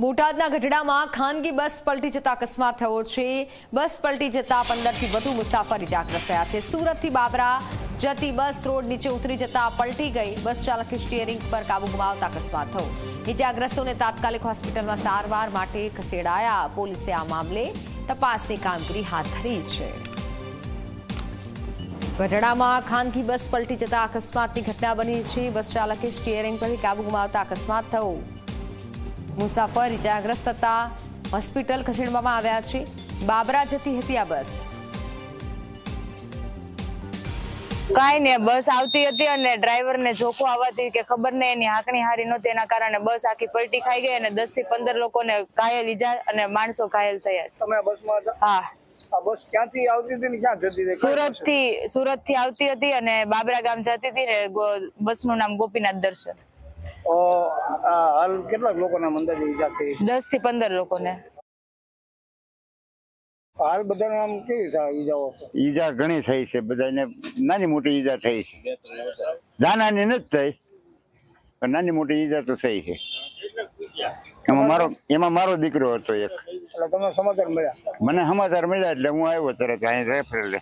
બોટાદના ગઢડામાં ખાનગી બસ પલટી જતા અકસ્માત થયો છે। બસ પલટી જતા 15 થી વધુ મુસાફર ઇજાગ્રસ્ત થયા છે। સુરતથી બાબરા જતી બસ રોડ નીચે ઉતરી જતા પલટી ગઈ। બસ ચાલકે સ્ટીયરિંગ પર કાબુ ગુમાવતા અકસ્માત થયો। ઇજાગ્રસ્તોને તાત્કાલિક હોસ્પિટલમાં સારવાર માટે ખસેડાયા। પોલીસે આ મામલે તપાસની કામગીરી હાથ ધરી છે। ગઢડામાં ખાનગી બસ પલટી જતા અકસ્માતની ઘટના બની છે। બસ ચાલકે સ્ટીયરિંગ પરથી કાબુ ગુમાવતા અકસ્માત થયો। મુસાફર ઇજાગ્રસ્ત થતા હોસ્પિટલ ખસેડવામાં આવ્યા છે। બાબરા જતી હતી આ બસ। કાઈ ને બસ આવતી હતી અને ડ્રાઈવરને જોખો આવવાથી કે ખબર નહીં એની હાંકણી હારી નહોતી, એના કારણે બસ આખી પલટી ખાઈ ગઈ અને 10 થી 15 લોકોને ઘાયલ ઈજા અને માણસો ઘાયલ થયા છે। તમે બસમાં હતા? હા, આ બસ ક્યાંથી આવતી હતી ને ક્યાં જતી હતી? સુરત થી આવતી હતી અને બાબરા ગામ જતી હતી ને બસનું નામ ગોપીનાથ દર્શન। હાલ કેટલા લોકોના અંદાજે ઈજા થઈ? 10 થી 15 લોકોને। હાલ બધાને આમ કેવી ઈજાઓ છે? ઈજા ઘણી થઈ છે, બધાને નાની મોટી ઈજા થઈ છે। જાનાની નથી થઈ પણ નાની મોટી ઈજા તો થઈ છે। એમાં મારો દીકરો હતો એક। એટલે તમને સમાચાર મળ્યા? મને સમાચાર મળ્યા એટલે હું આવ્યો તરત અહીં રેફરલ।